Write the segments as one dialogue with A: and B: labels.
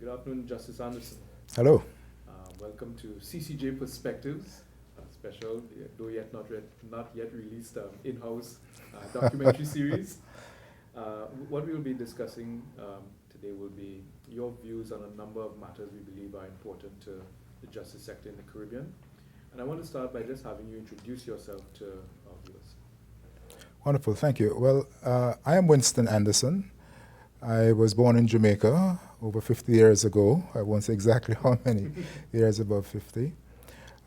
A: Good afternoon, Justice Anderson.
B: Hello.
A: Welcome to CCJ Perspectives, a special, though yet not yet released in-house documentary series. What we will be discussing today will be your views on a number of matters we believe are important to the justice sector in the Caribbean. And I want to start by just having you introduce yourself to our viewers.
B: Wonderful, thank you. Well, I am Winston Anderson. I was born in Jamaica over 50 years ago. I won't say exactly how many years, above 50.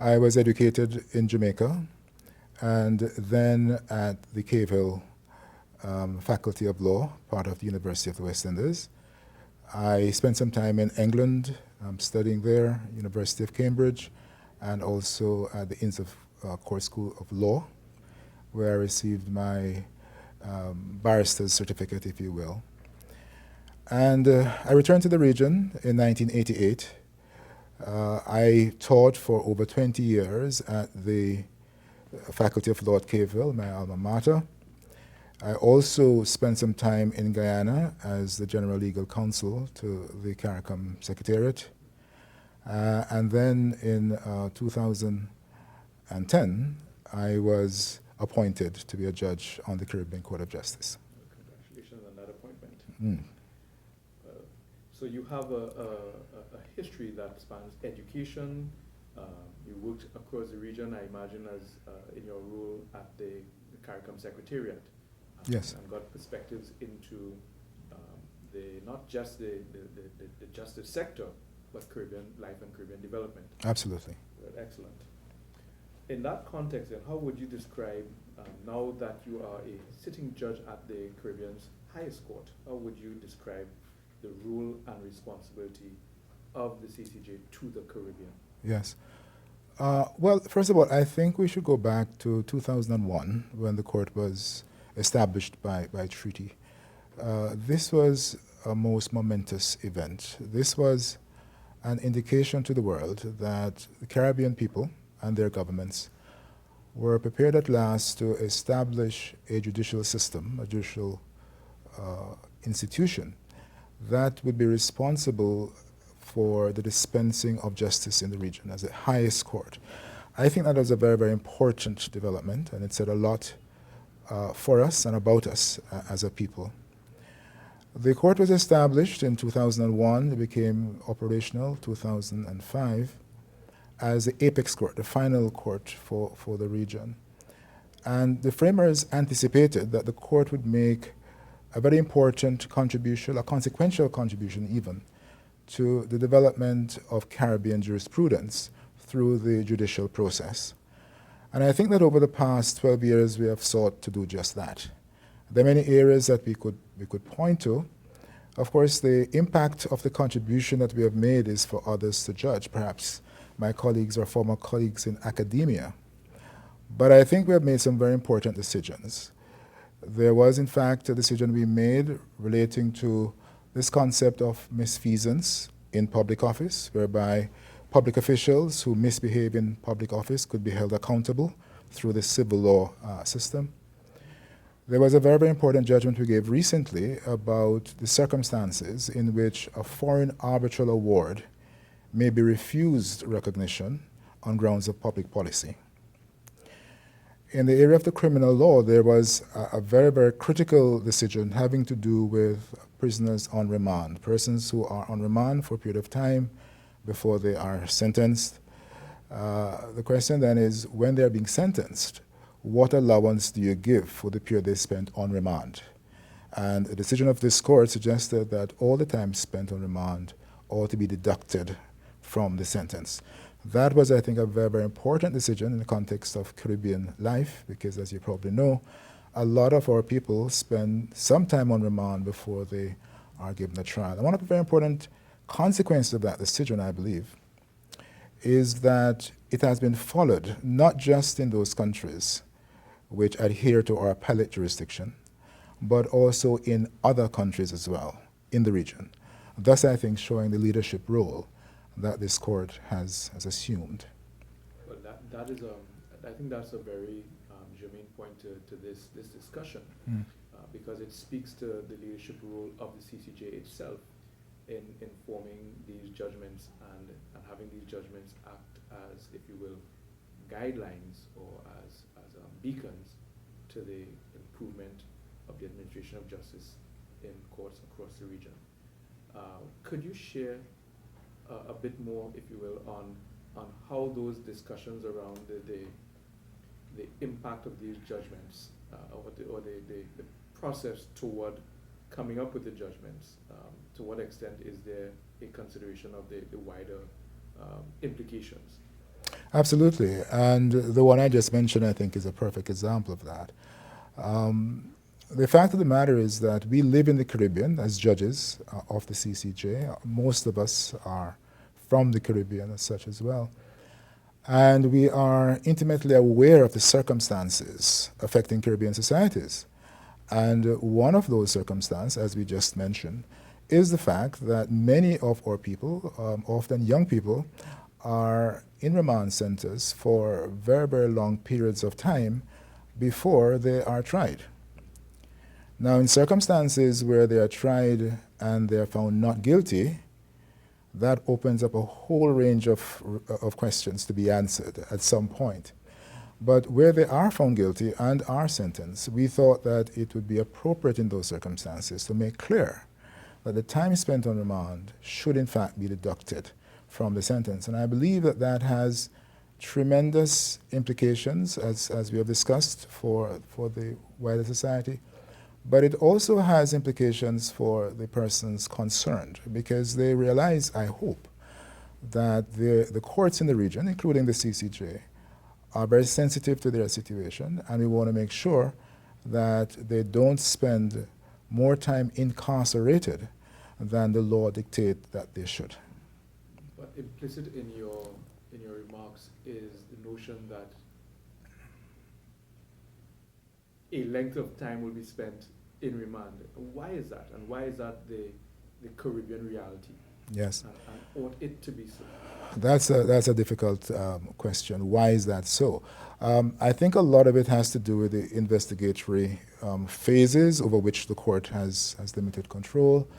B: I was educated in Jamaica and then at the Cave Faculty of Law, part of the University of the West Indies. I spent some time in England studying there, University of Cambridge, and also at the Inns of Court School of Law, where I received my barrister's certificate, if you will. And I returned to the region in 1988. I taught for over 20 years at the Faculty of Law at Caveville, my alma mater. I also spent some time in Guyana as the General Legal Counsel to the CARICOM Secretariat. And then in 2010, I was appointed to be a judge on the Caribbean Court of Justice.
A: Congratulations on that appointment.
B: Mm.
A: So you have a history that spans education. You worked across the region, I imagine, as in your role at the CARICOM Secretariat.
B: Yes.
A: And got perspectives into not just the justice sector, but Caribbean life and Caribbean development.
B: Absolutely.
A: Well, excellent. In that context, then, how would you describe, now that you are a sitting judge at the Caribbean's highest court, how would you describe the role and responsibility of the CCJ to the Caribbean?
B: Yes. Well, first of all, I think we should go back to 2001 when the court was established by treaty. This was a most momentous event. This was an indication to the world that the Caribbean people and their governments were prepared at last to establish a judicial system, a judicial institution that would be responsible for the dispensing of justice in the region as the highest court. I think that was a very, very important development, and it said a lot for us and about us as a people. The court was established in 2001. It became operational 2005 as the apex court, the final court for the region. And the framers anticipated that the court would make a very important contribution, a consequential contribution even, to the development of Caribbean jurisprudence through the judicial process. And I think that over the past 12 years we have sought to do just that. There are many areas that we could point to. Of course, the impact of the contribution that we have made is for others to judge, perhaps my colleagues or former colleagues in academia. But I think we have made some very important decisions. There was, in fact, a decision we made relating to this concept of misfeasance in public office, whereby public officials who misbehave in public office could be held accountable through the civil law system. There was a very, very important judgment we gave recently about the circumstances in which a foreign arbitral award may be refused recognition on grounds of public policy. In the area of the criminal law, there was a very, very critical decision having to do with prisoners on remand, persons who are on remand for a period of time before they are sentenced. The question then is, when they're being sentenced, what allowance do you give for the period they spent on remand? And a decision of this court suggested that all the time spent on remand ought to be deducted from the sentence. That was, I think, a very, very important decision in the context of Caribbean life, because as you probably know, a lot of our people spend some time on remand before they are given a trial. And one of the very important consequences of that decision, I believe, is that it has been followed not just in those countries which adhere to our appellate jurisdiction, but also in other countries as well in the region. Thus, I think, showing the leadership role that this court has assumed.
A: Well, that is I think that's a very germane point to this discussion, because it speaks to the leadership role of the CCJ itself in informing these judgments and having these judgments act as, if you will, guidelines or as beacons to the improvement of the administration of justice in courts across the region. Could you share a bit more, if you will, on how those discussions around the impact of these judgments or the process toward coming up with the judgments, to what extent is there a consideration of the wider implications?
B: Absolutely, and the one I just mentioned, I think, is a perfect example of that. The fact of the matter is that we live in the Caribbean as judges of the CCJ. Most of us are from the Caribbean as such as well. And we are intimately aware of the circumstances affecting Caribbean societies. And one of those circumstances, as we just mentioned, is the fact that many of our people, often young people, are in remand centers for very, very long periods of time before they are tried. Now, in circumstances where they are tried and they are found not guilty, that opens up a whole range of questions to be answered at some point. But where they are found guilty and are sentenced, we thought that it would be appropriate in those circumstances to make clear that the time spent on remand should in fact be deducted from the sentence. And I believe that that has tremendous implications, as we have discussed, for the wider society. But it also has implications for the persons concerned, because they realize, I hope, that the courts in the region, including the CCJ, are very sensitive to their situation, and we want to make sure that they don't spend more time incarcerated than the law dictates that they should.
A: But implicit in your remarks is the notion that a length of time will be spent in remand. Why is that? And why is that the Caribbean reality?
B: Yes.
A: And ought it to be so?
B: That's a difficult question. Why is that so? I think a lot of it has to do with the investigatory phases over which the court has limited control.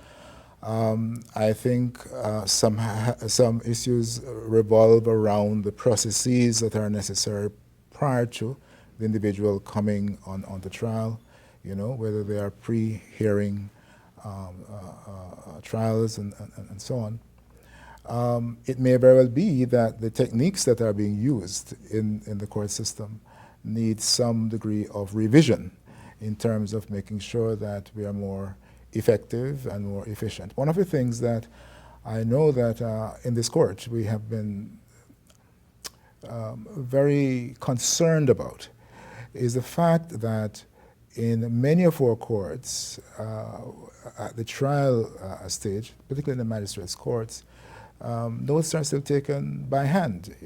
B: I think some issues revolve around the processes that are necessary prior to the individual coming on the trial, whether they are pre-hearing trials and so on. It may very well be that the techniques that are being used in the court system need some degree of revision in terms of making sure that we are more effective and more efficient. One of the things that I know that in this court we have been very concerned about is the fact that in many of our courts, at the trial stage, particularly in the magistrates' courts, notes are still taken by hand,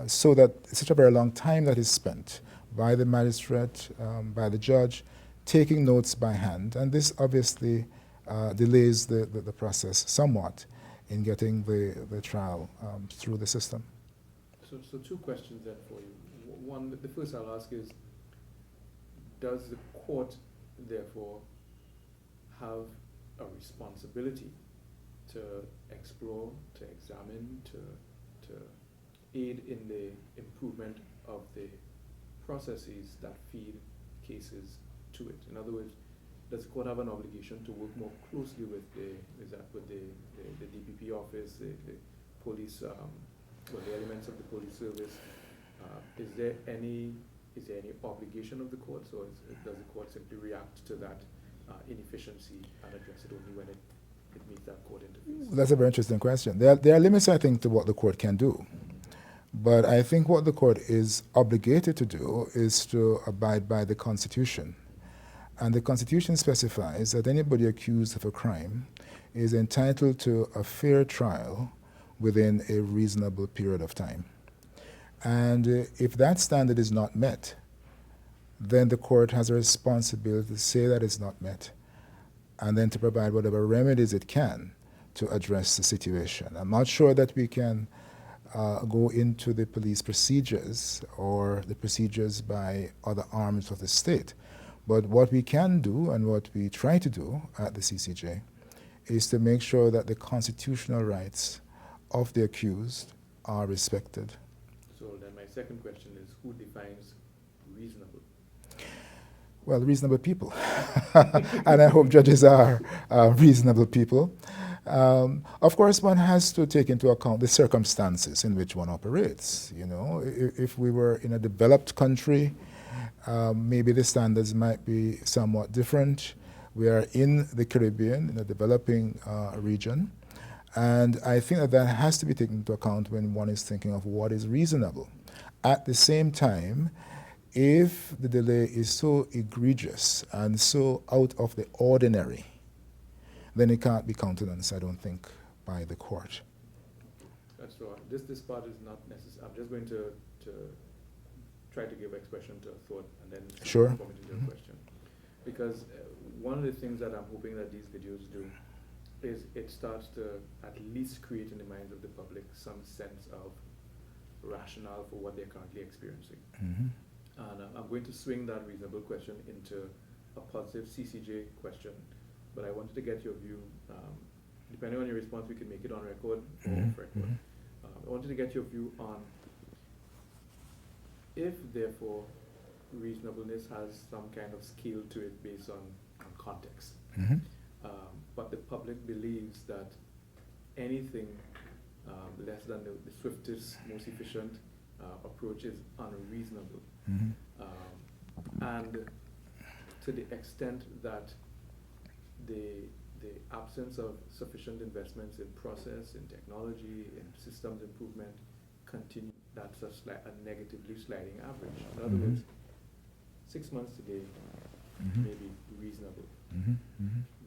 B: so that such a very long time that is spent by the magistrate, by the judge, taking notes by hand. And this obviously delays the process somewhat in getting the trial through the system.
A: So two questions then for you. One, the first I'll ask is, does the court therefore have a responsibility to explore, to examine, to aid in the improvement of the processes that feed cases to it? In other words, does the court have an obligation to work more closely with the DPP office, the police, or the elements of the police service? Is there any obligation of the courts, or does the court simply react to that inefficiency and address it only when it meets that court interface?
B: That's a very interesting question. There are limits, I think, to what the court can do. But I think what the court is obligated to do is to abide by the Constitution. And the Constitution specifies that anybody accused of a crime is entitled to a fair trial within a reasonable period of time. And if that standard is not met, then the court has a responsibility to say that it's not met, and then to provide whatever remedies it can to address the situation. I'm not sure that we can go into the police procedures or the procedures by other arms of the state. But what we can do and what we try to do at the CCJ is to make sure that the constitutional rights of the accused are respected.
A: So then my second question is, who defines reasonable?
B: Well, reasonable people. And I hope judges are reasonable people. Of course, one has to take into account the circumstances in which one operates. You know, if we were in a developed country, maybe the standards might be somewhat different. We are in the Caribbean, in a developing region, and I think that that has to be taken into account when one is thinking of what is reasonable. At the same time, if the delay is so egregious and so out of the ordinary, then it can't be countenanced, I don't think, by the court.
A: So this part is not necessary. I'm just going to try to give expression to a thought and then
B: Sure.
A: form it into a question. Because one of the things that I'm hoping that these videos do is it starts to at least create in the minds of the public some sense of rationale for what they're currently experiencing.
B: Mm-hmm.
A: And I'm going to swing that reasonable question into a positive CCJ question, but I wanted to get your view. Depending on your response, we can make it on record or off record. I wanted to get your view on if, therefore, reasonableness has some kind of scale to it based on context.
B: Mm-hmm.
A: But the public believes that anything less than the swiftest, most efficient approach is unreasonable.
B: Mm-hmm.
A: And to the extent that the absence of sufficient investments in process, in technology, in systems improvement continue, that's a negatively sliding average. In other words, 6 months today may be reasonable.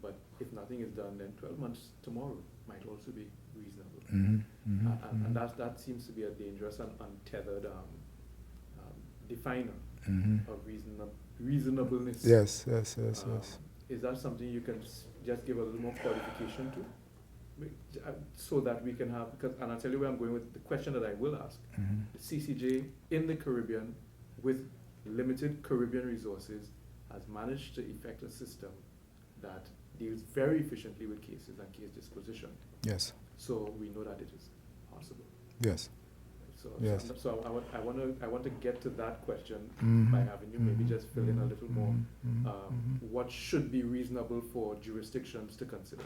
A: But if nothing is done, then 12 months tomorrow might also be reasonable. And that seems to be a dangerous and untethered definer of reasonableness.
B: Yes.
A: Is that something you can just give a little more qualification to? So that we can have, because, and I'll tell you where I'm going with the question that I will ask. The CCJ in the Caribbean, with limited Caribbean resources, has managed to effect a system that deals very efficiently with cases and case disposition.
B: Yes.
A: So we know that it is possible.
B: Yes. Yes.
A: So I want to get to that question by having you maybe just fill in a little more. What should be reasonable for jurisdictions to consider,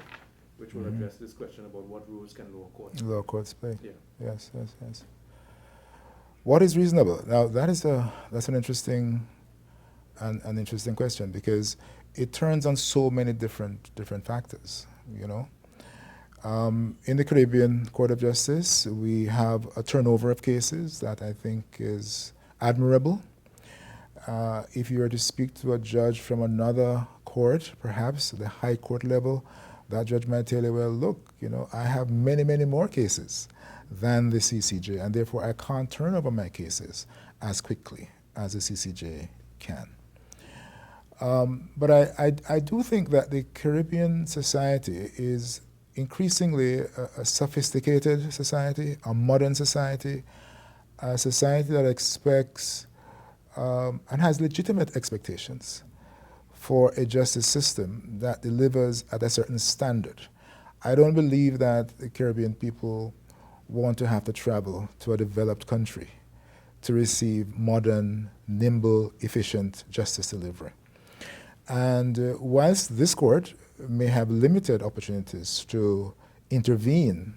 A: which will address this question about what roles can lower courts
B: play.
A: Yeah.
B: Yes. What is reasonable? Now that's an interesting question, because it turns on so many different factors. You know, in the Caribbean Court of Justice, we have a turnover of cases that I think is admirable. If you were to speak to a judge from another court, perhaps the high court level, that judge might tell you, well, look, you know, I have many more cases than the CCJ, and therefore I can't turn over my cases as quickly as the CCJ can. But I do think that the Caribbean society is increasingly a sophisticated society, a modern society, a society that expects and has legitimate expectations for a justice system that delivers at a certain standard. I don't believe that the Caribbean people want to have to travel to a developed country to receive modern, nimble, efficient justice delivery. And whilst this court may have limited opportunities to intervene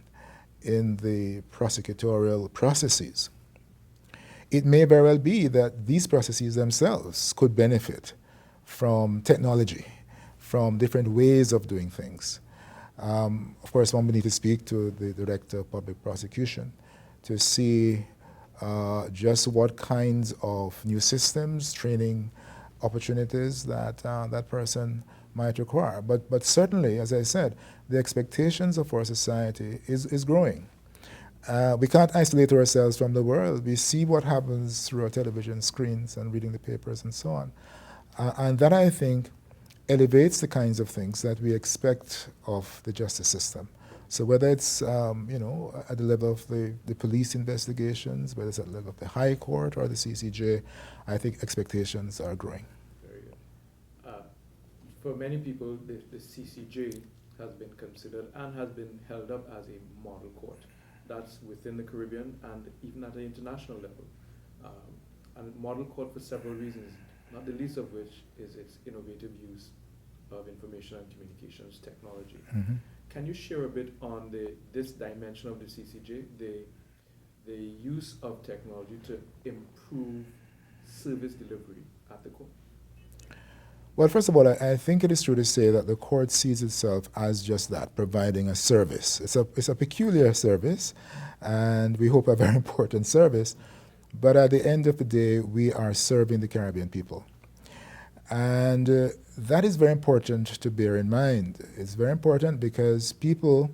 B: in the prosecutorial processes, it may very well be that these processes themselves could benefit from technology, from different ways of doing things. Of course, one would need to speak to the Director of Public Prosecution to see just what kinds of new systems, training opportunities that that person might require. But certainly, as I said, the expectations of our society is growing. We can't isolate ourselves from the world. We see what happens through our television screens and reading the papers and so on. And that, I think, elevates the kinds of things that we expect of the justice system. So whether it's at the level of the police investigations, whether it's at the level of the High Court or the CCJ, I think expectations are growing.
A: Very good. For many people, the CCJ has been considered and has been held up as a model court. That's within the Caribbean and even at the international level. And model court for several reasons, not the least of which is its innovative use of information and communications technology.
B: Mm-hmm.
A: Can you share a bit on this dimension of the CCJ, the use of technology to improve service delivery at the court?
B: Well, first of all, I think it is true to say that the court sees itself as just that, providing a service. It's a peculiar service, and we hope a very important service, but at the end of the day, we are serving the Caribbean people. And that is very important to bear in mind. It's very important because people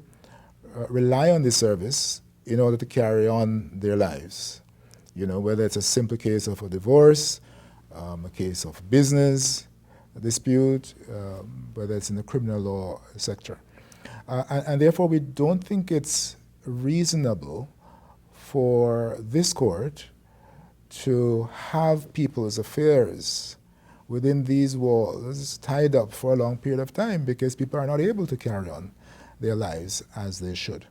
B: rely on this service in order to carry on their lives. You know, whether it's a simple case of a divorce, a case of business, a dispute, whether it's in the criminal law sector. And therefore, we don't think it's reasonable for this court to have people's affairs within these walls tied up for a long period of time because people are not able to carry on their lives as they should.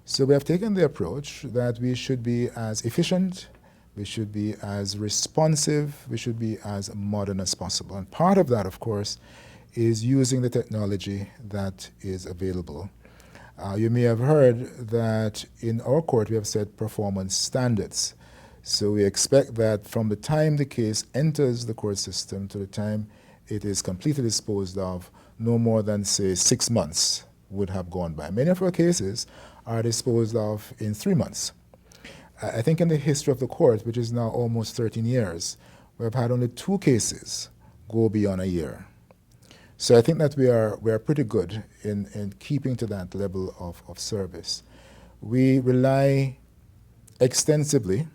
B: So we have taken the approach that we should be as efficient, we should be as responsive, we should be as modern as possible. And part of that, of course, is using the technology that is available. You may have heard that in our court we have set performance standards. So we expect that from the time the case enters the court system to the time it is completely disposed of, no more than, say, 6 months would have gone by. Many of our cases are disposed of in 3 months. I think in the history of the court, which is now almost 13 years, we have had only 2 cases go beyond a year. So I think that we are pretty good in keeping to that level of service. We rely extensively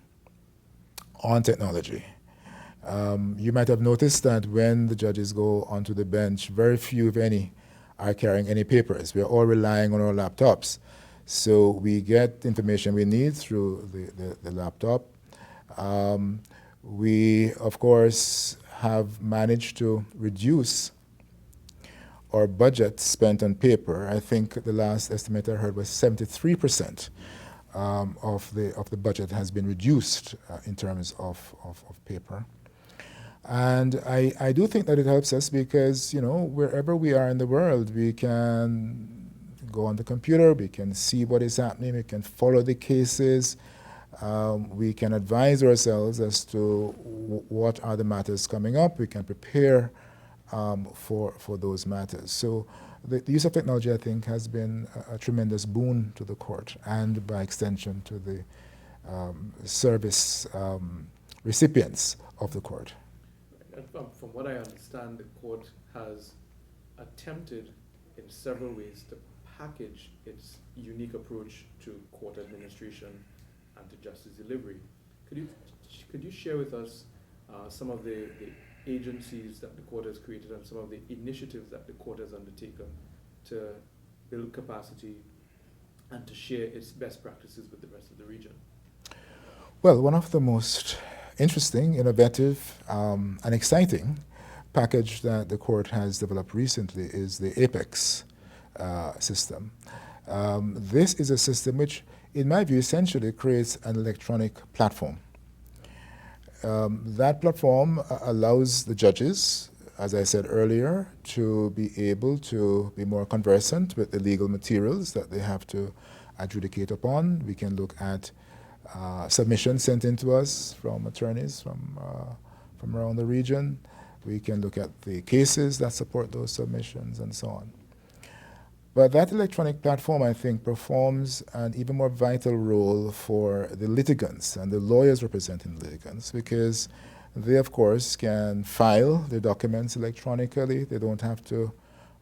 B: on technology. You might have noticed that when the judges go onto the bench, very few, if any, are carrying any papers. We are all relying on our laptops. So we get information we need through the laptop. We, of course, have managed to reduce our budget spent on paper. I think the last estimate I heard was 73% of the budget has been reduced in terms of paper. And I do think that it helps us because, you know, wherever we are in the world, we can go on the computer, we can see what is happening, we can follow the cases, we can advise ourselves as to what are the matters coming up, we can prepare for those matters. So the use of technology, I think, has been a tremendous boon to the court and, by extension, to the service recipients of the court.
A: And from what I understand, the court has attempted in several ways to package its unique approach to court administration and to justice delivery. Could you share with us some of the agencies that the court has created and some of the initiatives that the court has undertaken to build capacity and to share its best practices with the rest of the region?
B: Well, one of the most interesting, innovative, and exciting package that the court has developed recently is the APEX system. This is a system which, in my view, essentially creates an electronic platform. That platform allows the judges, as I said earlier, to be able to be more conversant with the legal materials that they have to adjudicate upon. We can look at submissions sent in to us from attorneys from around the region. We can look at the cases that support those submissions and so on. But that electronic platform, I think, performs an even more vital role for the litigants and the lawyers representing the litigants, because they, of course, can file their documents electronically. They don't have to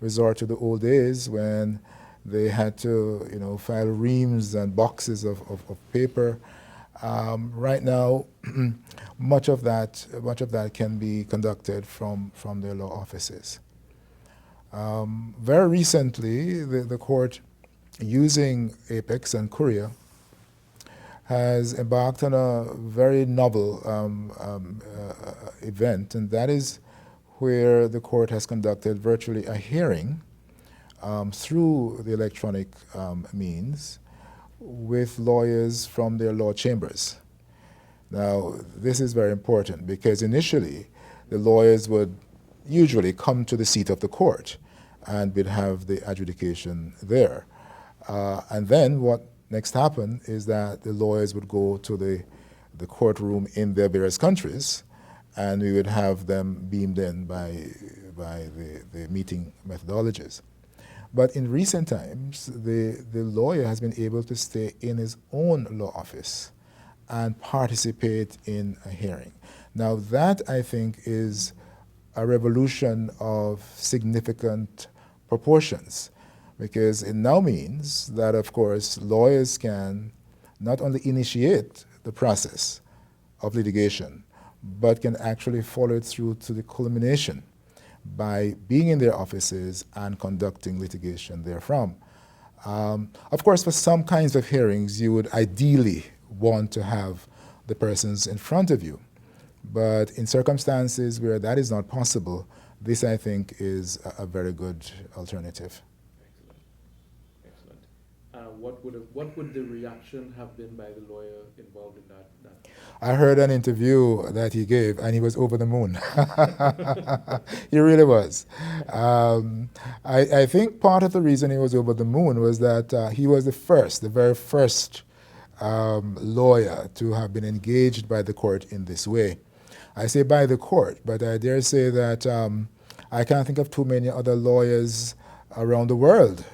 B: resort to the old days when they had to, you know, file reams and boxes of paper. Right now, much of that can be conducted from their law offices. Very recently, the court, using APEX and Courier, has embarked on a very novel event, and that is where the court has conducted virtually a hearing through the electronic means with lawyers from their law chambers. Now, this is very important because initially the lawyers would usually come to the seat of the court and would have the adjudication there. And then what next happened is that the lawyers would go to the courtroom in their various countries, and we would have them beamed in by the meeting methodologies. But in recent times, the lawyer has been able to stay in his own law office and participate in a hearing. Now that, I think, is a revolution of significant proportions, because it now means that, of course, lawyers can not only initiate the process of litigation, but can actually follow it through to the culmination by being in their offices and conducting litigation therefrom. Of course, for some kinds of hearings, you would ideally want to have the persons in front of you. But in circumstances where that is not possible, this, I think, is a very good alternative.
A: Excellent. Excellent. What would the reaction have been by the lawyer involved in that?
B: I heard an interview that he gave, and he was over the moon. He really was. I think part of the reason he was over the moon was that he was the very first lawyer to have been engaged by the court in this way. I say by the court, but I dare say that I can't think of too many other lawyers around the world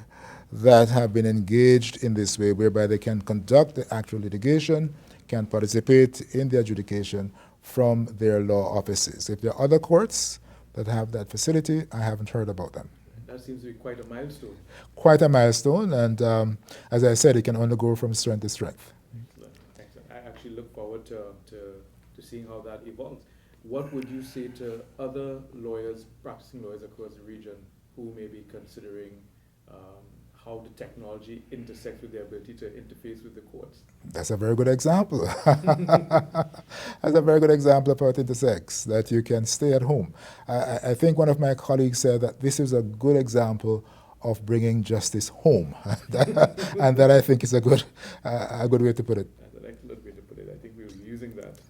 B: that have been engaged in this way, whereby they can conduct the actual litigation, can participate in the adjudication from their law offices. If there are other courts that have that facility, I haven't heard about them.
A: That seems to be quite a milestone.
B: Quite a milestone, and as I said, it can only go from strength to strength.
A: Excellent, excellent. I actually look forward to seeing how that evolves. What would you say to other lawyers, practicing lawyers across the region, who may be considering how the technology intersects with their ability to interface with the courts?
B: That's a very good example. That's a very good example of how it intersects, that you can stay at home. I think one of my colleagues said that this is a good example of bringing justice home, and that I think is a good way to put it.
A: That's an excellent way to put it. I think we will be using that.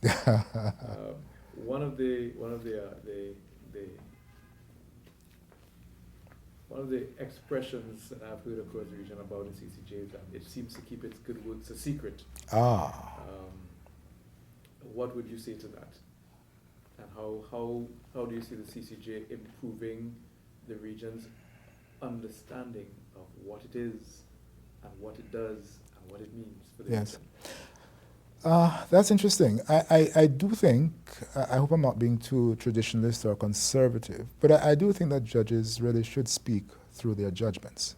A: One of the expressions that I've heard across the region about the CCJ is that it seems to keep its good works a secret. What would you say to that? And how do you see the CCJ improving the region's understanding of what it is and what it does and what it means for the region?
B: That's interesting. I do think, I hope I'm not being too traditionalist or conservative, but I do think that judges really should speak through their judgments.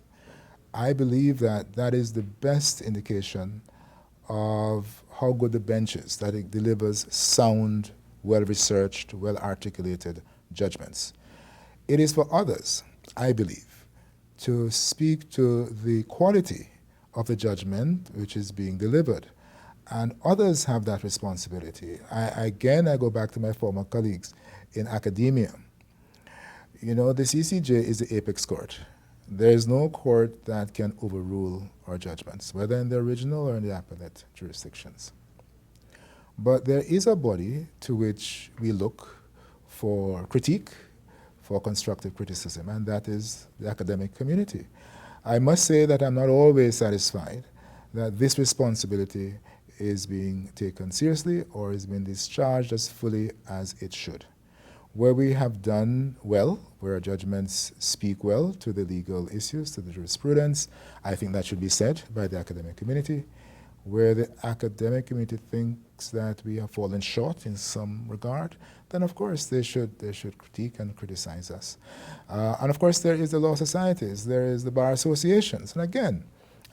B: I believe that is the best indication of how good the bench is, that it delivers sound, well-researched, well-articulated judgments. It is for others, I believe, to speak to the quality of the judgment which is being delivered. And others have that responsibility. I go back to my former colleagues in academia. You know, the CCJ is the apex court. There is no court that can overrule our judgments, whether in the original or in the appellate jurisdictions. But there is a body to which we look for critique, for constructive criticism, and that is the academic community. I must say that I'm not always satisfied that this responsibility is being taken seriously or is being discharged as fully as it should. Where we have done well, where our judgments speak well to the legal issues, to the jurisprudence, I think that should be said by the academic community. Where the academic community thinks that we have fallen short in some regard, then of course they should critique and criticize us. And of course there is the law societies, there is the bar associations, and again,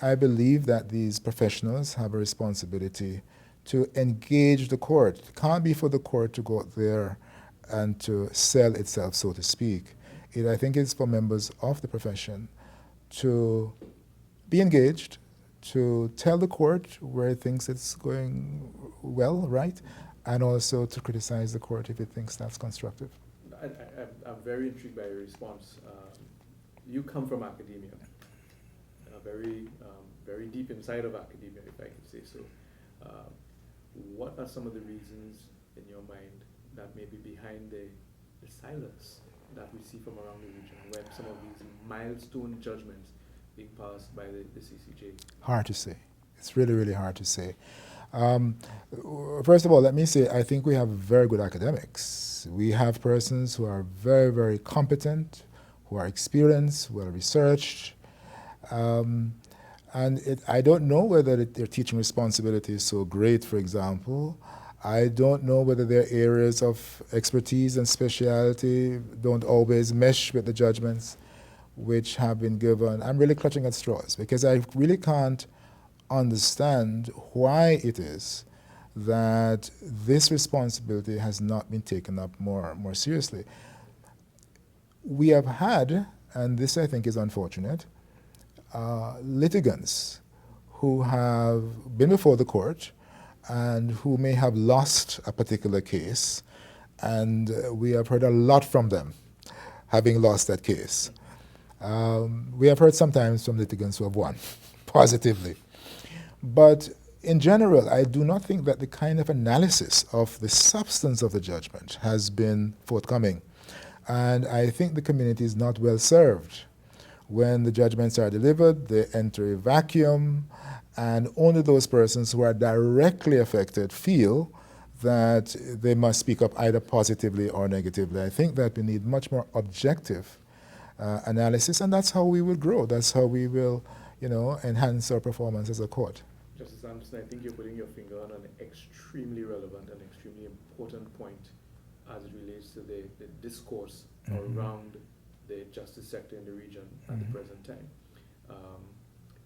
B: I believe that these professionals have a responsibility to engage the court. It can't be for the court to go out there and to sell itself, so to speak. I think it's for members of the profession to be engaged, to tell the court where it thinks it's going well, right, and also to criticize the court if it thinks that's constructive.
A: I'm very intrigued by your response. you come from academia, very deep inside of academia, if I could say so. What are some of the reasons in your mind that may be behind the silence that we see from around the region when some of these milestone judgments being passed by the CCJ?
B: Hard to say. It's really, really hard to say. First of all, let me say, I think we have very good academics. We have persons who are very, very competent, who are experienced, well researched. I don't know whether their teaching responsibility is so great, for example. I don't know whether their areas of expertise and speciality don't always mesh with the judgments which have been given. I'm really clutching at straws because I really can't understand why it is that this responsibility has not been taken up more seriously. We have had, and this I think is unfortunate, litigants who have been before the court and who may have lost a particular case, and we have heard a lot from them having lost that case. We have heard sometimes from litigants who have won positively. But in general, I do not think that the kind of analysis of the substance of the judgment has been forthcoming. And I think the community is not well served. When the judgments are delivered, they enter a vacuum, and only those persons who are directly affected feel that they must speak up either positively or negatively. I think that we need much more objective analysis, and that's how we will grow. That's how we will, enhance our performance as a court.
A: Justice Anderson, I think you're putting your finger on an extremely relevant and extremely important point as it relates to the discourse around the justice sector in the region at the present time.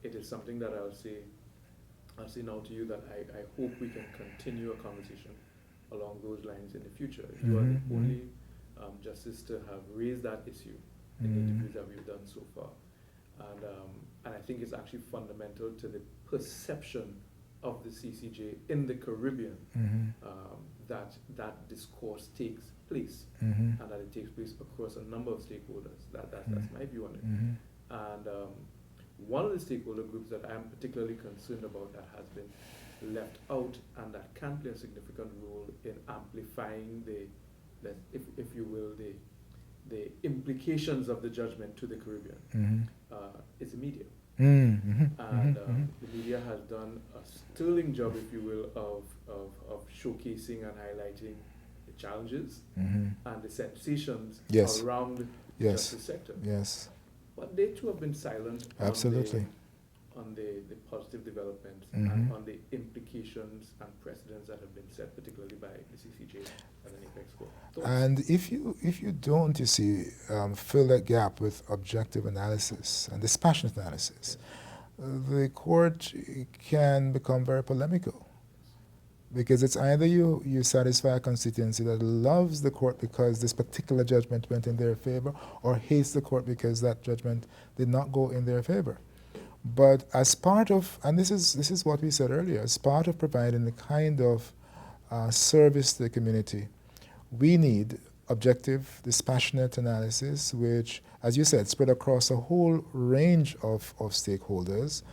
A: It is something that I'll say now to you that I hope we can continue a conversation along those lines in the future. You are the only justice to have raised that issue in the interviews that we've done so far. And I think it's actually fundamental to the perception of the CCJ in the Caribbean that discourse takes place and that it takes place across a number of stakeholders. That's my view on it. And one of the stakeholder groups that I'm particularly concerned about that has been left out and that can play a significant role in amplifying if you will, the implications of the judgment to the Caribbean is the media. The media has done a sterling job, if you will, of showcasing and highlighting the challenges and the sensations around the justice sector.
B: Yes.
A: But they too have been silent
B: Absolutely.
A: on the positive developments and on the implications and precedents that have been set, particularly by the CCJ and the Apex Court.
B: And if you don't, fill that gap with objective analysis and dispassionate analysis, the court can become very polemical. Because it's either you satisfy a constituency that loves the court because this particular judgment went in their favor, or hates the court because that judgment did not go in their favor. But as part of, and this is what we said earlier, as part of providing the kind of service to the community, we need objective, dispassionate analysis, which, as you said, spread across a whole range of stakeholders,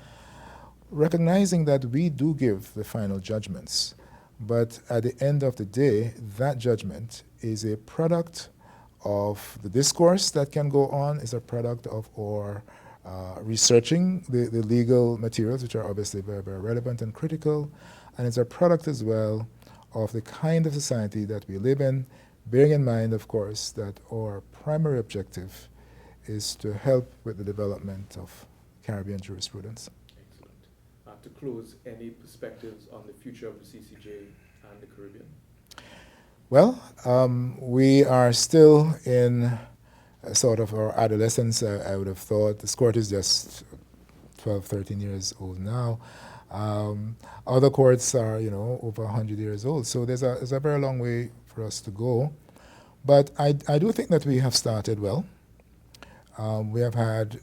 B: recognizing that we do give the final judgments. But at the end of the day, that judgment is a product of the discourse that can go on, is a product of our researching the legal materials, which are obviously very, very relevant and critical, and it's a product as well of the kind of society that we live in, bearing in mind, of course, that our primary objective is to help with the development of Caribbean jurisprudence.
A: To close, any perspectives on the future of the CCJ and the Caribbean?
B: Well, we are still in sort of our adolescence, I would have thought. This court is just 12, 13 years old now. Other courts are, over 100 years old. So there's a very long way for us to go. But I do think that we have started well. We have had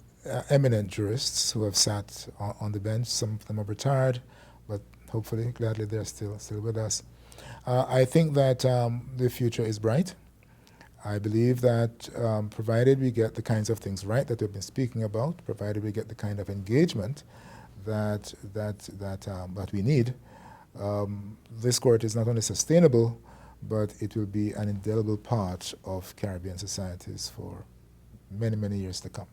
B: eminent jurists who have sat on the bench. Some of them have retired, but hopefully, gladly, they're still with us. I think that the future is bright. I believe that provided we get the kinds of things right that we've been speaking about, provided we get the kind of engagement that we need, this court is not only sustainable, but it will be an indelible part of Caribbean societies for many, many years to come.